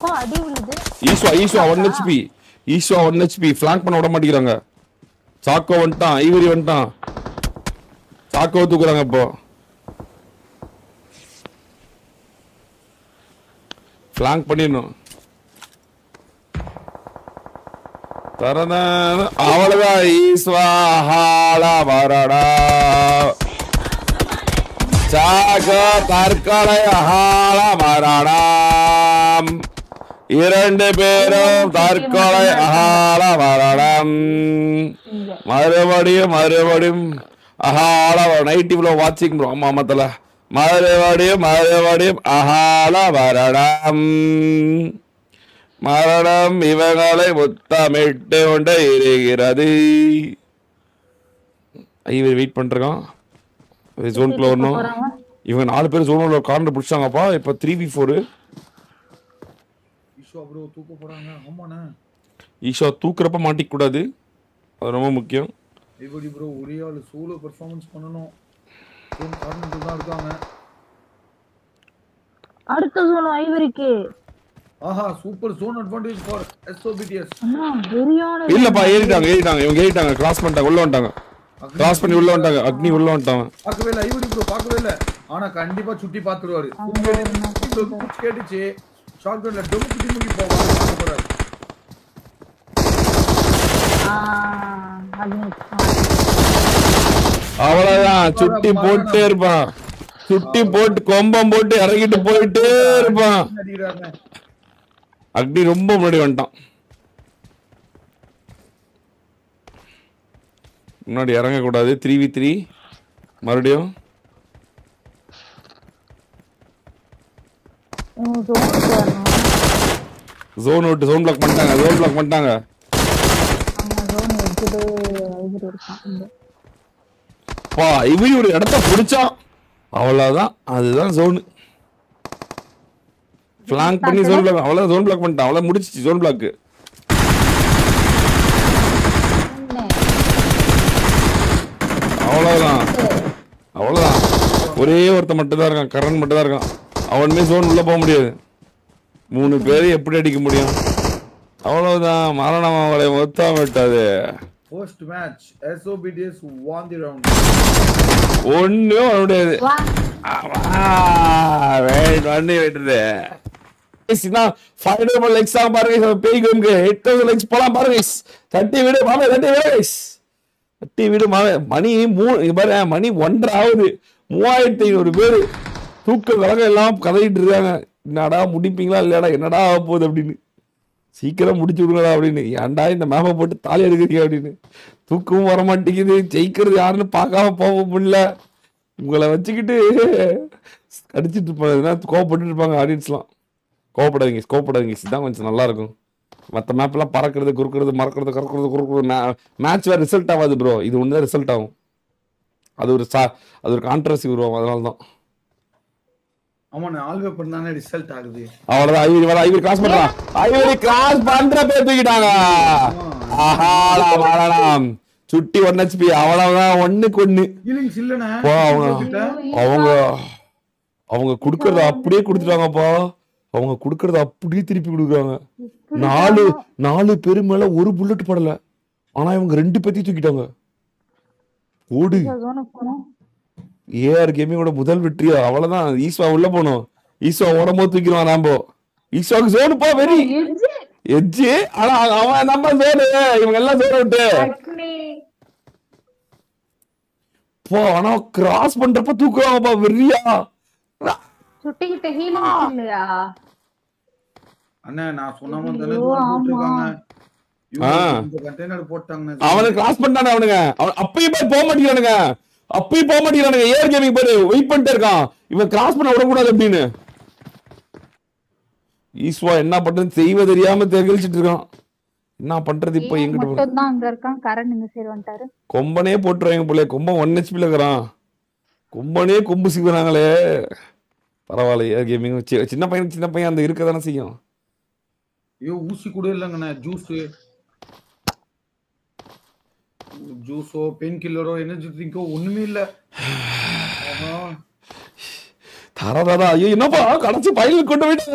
அடி விழுது. ஈஸ்வா 1 HP. ஈஸ்வா 1 HP. Flank பண்ண விட மாட்டேங்கிறாங்க. சாக்கோ வந்துட்டான், ஐவரி வந்துட்டான். சாக்கோ தூக்குறாங்க இப்போ. ஃபிளாங்க் பண்ணிடணும். தரதான் அவ்வளவுதான். ஈஸ்வா ஹாலா வரடா. சாக்கோ தற்கொலை ஹாலா வரடாம். 2 பேரும் தற்கொலை அகால மரணம். மறுபடியும் அகால நைட் இவ்வளோ வாட்சிங் ப்ரோ. ஆமா ஆமாத்தல மறுபடியும் அகால மரணம் இவங்களை முத்தமிட்டு கொண்டே இருக்கிறது. ஐயோ வெயிட் பண்ணிருக்கான். ஜோன்குள்ள வரணும். இவங்க 4 பேர் ஜோன்ல கார்னர் பிடிச்சாங்கப்பா. இப்போ 3v4. ப்ரோ தூக்க போறாங்க. ஆமாண்ணே. ஈஷா தூக்குறப்ப மாட்டிக்க கூடாது, அது ரொம்ப முக்கியம். ஐவரி ப்ரோ ஒரே ஆளு சோலோ பெர்ஃபார்மன்ஸ் பண்ணனும். ஜோன் கார்னர் தான் இருக்காங்க. அடுத்த ஜோன் ஐவரிக்கு. ஆஹா super zone advantage for SOBTS. அண்ணா வெரியான. இல்லப்பா ஏறிட்டாங்க இவங்க ஏறிட்டாங்க. கிராஸ் பண்ணிட்டாங்க, உள்ள வந்துட்டாங்க. கிராஸ் பண்ணி உள்ள வந்துட்டாங்க. அக்னி உள்ள வந்துட்டாங்க. பார்க்கவே இல்ல ஐவரி ப்ரோ, பார்க்கவே இல்ல. ஆனா கண்டிப்பா சுட்டி பாத்துருவாரு. கேட்டுச்சு ஷாட்கன்ல டொமுக்கு டிமுக்கி போவாரு. அவ்வளவுதான். சுட்டி போட்டே இருப்பான். சுட்டி போட்டு கொம்பம் போட்டு இறங்கிட்டு போயிட்டே இருப்பான். அக்னி ரொம்ப முன்னாடி வந்துட்டான். முன்னாடி இறங்க கூடாது. 3v3 மறுபடியும் ஜோன் விட்டு ஜோன் பிளாக் பண்ணிட்டாங்க. பா இவரி ஒரு இடத்த பிடிச்சான். அவ்வளவுதான், அதுதான் ஜோன். ஃபிளாங்க் பண்ணி ஜோன் பிளாக். அவ்வளவு ஜோன் பிளாக் பண்ணிட்டான். அவ்வளவு முடிச்சிச்சு ஜோன் பிளாக். அவ்வளவுதான். ஒரே ஒருத்த மட்டும் தான் இருக்கான். கரண் மட்டும் தான் இருக்கான். அவனுமே ஜோன் உள்ள போக முடியாது. 3 பேரை எப்படி அடிக்க முடியும்? அவ்வளவுதான். மரணம் அவளை மொத்தம் விட்டது. First match SOBTS won the round. ஒண்ணும் வர முடியாது. வெயிட்டுது. ஃபைனல் லைக்ஸ் பாருங்க. பேய் கேம்க்கு 8000 லைக்ஸ் போலாம் பாருங்க. 30 வீடியோ மாமே 30 வீடியோ மாமே. மணி 3 பாரு, மணி 1:30 ஆகுது. 3500 பேர் தூக்க கலகம் எல்லாம் கதையிட்டு இருக்காங்க. என்னடா முடிப்பீங்களா இல்லையாடா, என்னடா ஆக போகுது அப்படின்னு. சீக்கிரம் முடிச்சு விடுங்களா அப்படின்னு. ஏன்டா இந்த மேப்பை போட்டு தாலி எடுக்கிறீங்க அப்படின்னு. தூக்கமும் வர மாட்டேங்குது. ஜெயிக்கிறது யாருன்னு பார்க்காம போக முடியல. உங்களை வச்சுக்கிட்டு அடிச்சுட்டு இருப்பாங்க, கோவப்பட்டு இருப்பாங்க ஆடியன்ஸ்லாம். கோவப்படாதீங்க. இதுதான் கொஞ்சம் நல்லா இருக்கும். மற்ற மேப்லாம் பறக்கிறது, குறுக்கிறது, மறக்கிறது, குறுக்கிறது மேட்ச் வேறு ரிசல்ட் ஆகாது ப்ரோ. இது ஒன்று தான் ரிசல்ட் ஆகும். அது ஒரு கான்ட்ரவர்சி உருவாகும். அதனால தான். ஆமாண்ணே, ஆல் வெப்பன் தானே ரிசல்ட் ஆகுது. அவ்வளவுதான். ஐவரி கிராஸ் பண்றான். ஐவரி கிராஸ் பண்ற பேர் தூக்கிட்டாங்க. சுட்டி 1 HP. அவ்வளவுதான். 1க்கு 1. அவங்க குடுக்கறத அப்படியே கொடுத்துட்டாங்கப்பா. அவங்க குடுக்கறத அப்படியே திருப்பி கொடுக்குறாங்க. 4 பேரு மேல ஒரு புல்லட் படல. ஆனா இவங்க 2 பேத்தையும் தூக்கிட்டாங்க. ஓடு. ஏஆர் கேமிங்கோட முதல் வெற்றியா? அவ்வளவுதான். ஈஸ்வா உள்ள போனோம். ஈஸ்வா ஓடும்போது தூக்கிடுவான். நாம ஈஸ்வாக்கு ஜோனுப்பா வெறி எஜ்ஜு. ஆனா அவன் நம்ம ஜோனு. இவங்க எல்லாம் ஜோன் விட்டு போ. ஆனா கிராஸ் பண்றப்ப தூக்குவாங்கப்பா வெறியா. சுட்டிக்கிட்ட ஹீலிங் இல்லையா அண்ணா? நான் சொன்ன மாதிரி போட்டுருக்காங்க. கண்டெய்னர் போட்டாங்க. அவனுக்கு கிராஸ் பண்ணானே அவனுங்க. அப்பயும் போக மாட்டேங்கிறானுங்க. ஏஆர் கேமிங் போய் வெயிட் பண்ணிட்டே இருக்கான். இவன் கிராஸ் பண்ண விடக்கூடாது அப்படின்னு. ஈஸ்வா என்ன பண்றது செய்வ தெரியாம தெரிஞ்சிட்டு இருக்கான். என்ன பண்றது இப்ப? எங்கிட்ட தான் அங்க இருக்கான். கரண் இந்த சைடு வந்துட்டாரு. கொம்பனே போட்டுறாங்க போல. கொம்பன் 1 HP இருக்கிறான். கொம்பனே கொம்பு சிக்கிறாங்களே. பரவாயில்ல. ஏஆர் கேமிங் சின்ன பையன் அந்த இருக்கதானே செய்யும். ஐயோ ஊசி கூட இல்லங்கண்ணே. ஜூஸோ பெயின் கில்லரோ எனர்ஜி ட்ரிங்கோ ஒண்ணுமே இல்ல. தரதா ஐயோ என்னப்பா கடைசி பையன் கொண்டு போயிட்டு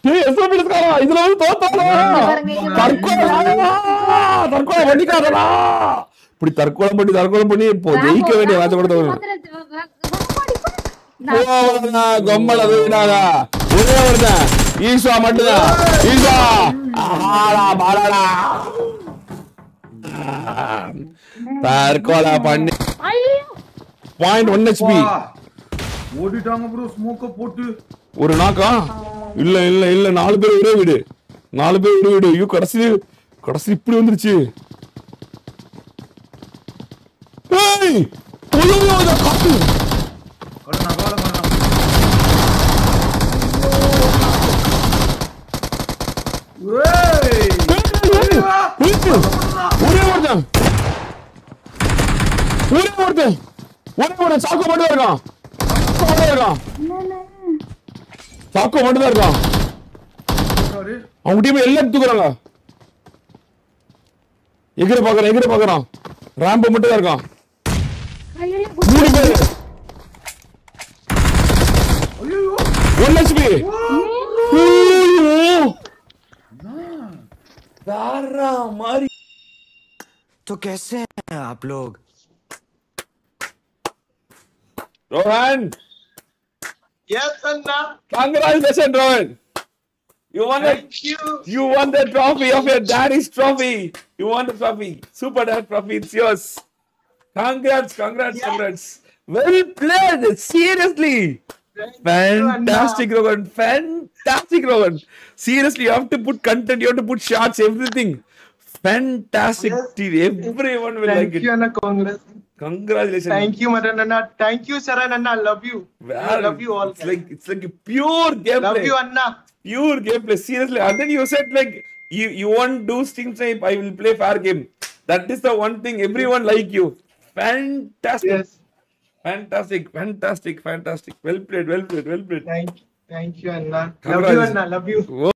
ஐயோ எஸ்எம் எடுத்துக்காரா இதுல வந்து தோத்தாரா தற்கொலை பண்ணிக்காரா இப்படி தற்கொலை பண்ணி இப்போ ஜெயிக்க வேண்டிய மேட்ச் கொடுத்தவங்க கொம்மல வீடாக ஒரே ஒருத்தன் ஈஸ்வா மட்டும்தான் ஈஸ்வா பாலாடா தற்கொலை பண்ணி .1 HP ஓடிட்டாங்க ப்ரோ ஸ்மோக்க போட்டு ஒரு நாக்கா இல்ல 4 பேர் ஒரே வீடு ஐயோ கடைசி இப்படி வந்துருச்சு ஏய் ஒழுங்கா வந்த காத்து ஒரே ஒருத்தன் சாக்கோ மட்டும் இருக்கான் அவங்க டீம் எல்லாம் தூக்குறாங்க எகிர பாக்குறான் ராம்ப மட்டும் தான் இருக்கான் 3 பேரு 1 HP मारी तो कैसे हैं आप लोग Rohan Yes, Anna. congratulations Rohan you won you won the trophy of your daddy's trophy you won the trophy super dad trophy it's yours congrats well played seriously fantastic Rohan seriously you have to put content you have to put shots everything fantastic team everyone will like it Thank you Anna, congratulations thank you Madan Anna, thank you Saran Anna, I love you. I love you all. It's like a pure gameplay. Love you Anna. Pure gameplay, seriously. And then you said like you won't do stream snipe. I will play fair game. That is the one thing everyone like you. Fantastic. Yes. Fantastic. Well played. Thank you Anna. Love you Anna, love you.